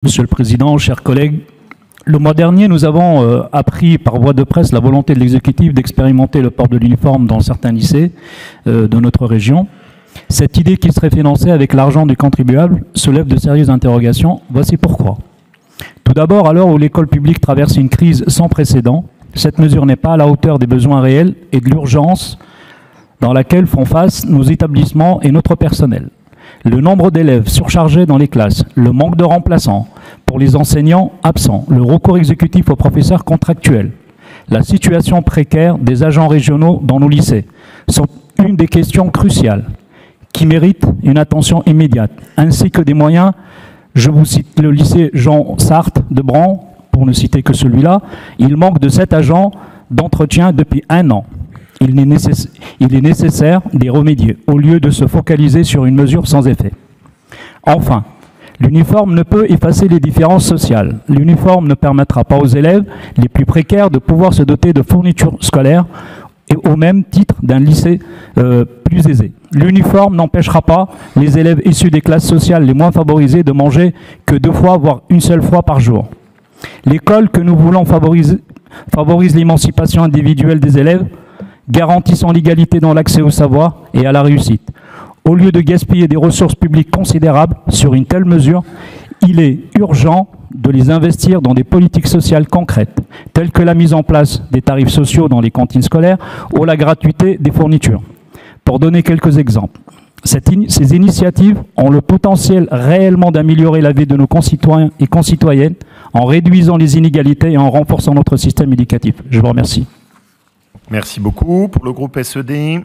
Monsieur le Président, chers collègues, le mois dernier, nous avons appris par voie de presse la volonté de l'exécutif d'expérimenter le port de l'uniforme dans certains lycées de notre région. Cette idée qui serait financée avec l'argent du contribuable soulève de sérieuses interrogations. Voici pourquoi. Tout d'abord, à l'heure où l'école publique traverse une crise sans précédent, cette mesure n'est pas à la hauteur des besoins réels et de l'urgence dans laquelle font face nos établissements et notre personnel. Le nombre d'élèves surchargés dans les classes, le manque de remplaçants pour les enseignants absents, le recours exécutif aux professeurs contractuels, la situation précaire des agents régionaux dans nos lycées sont une des questions cruciales qui méritent une attention immédiate, ainsi que des moyens. Je vous cite le lycée Jean Sartre de Bran, pour ne citer que celui-là. Il manque de 7 agents d'entretien depuis 1 an. Il est nécessaire d'y remédier, au lieu de se focaliser sur une mesure sans effet. Enfin, l'uniforme ne peut effacer les différences sociales. L'uniforme ne permettra pas aux élèves les plus précaires de pouvoir se doter de fournitures scolaires et au même titre d'un lycée plus aisé. L'uniforme n'empêchera pas les élèves issus des classes sociales les moins favorisées de manger que 2 fois, voire une seule fois par jour. L'école que nous voulons favorise l'émancipation individuelle des élèves, garantissant l'égalité dans l'accès au savoir et à la réussite. Au lieu de gaspiller des ressources publiques considérables sur une telle mesure, il est urgent de les investir dans des politiques sociales concrètes, telles que la mise en place des tarifs sociaux dans les cantines scolaires ou la gratuité des fournitures. Pour donner quelques exemples, ces initiatives ont le potentiel réellement d'améliorer la vie de nos concitoyens et concitoyennes en réduisant les inégalités et en renforçant notre système éducatif. Je vous remercie. Merci beaucoup. Pour le groupe SED.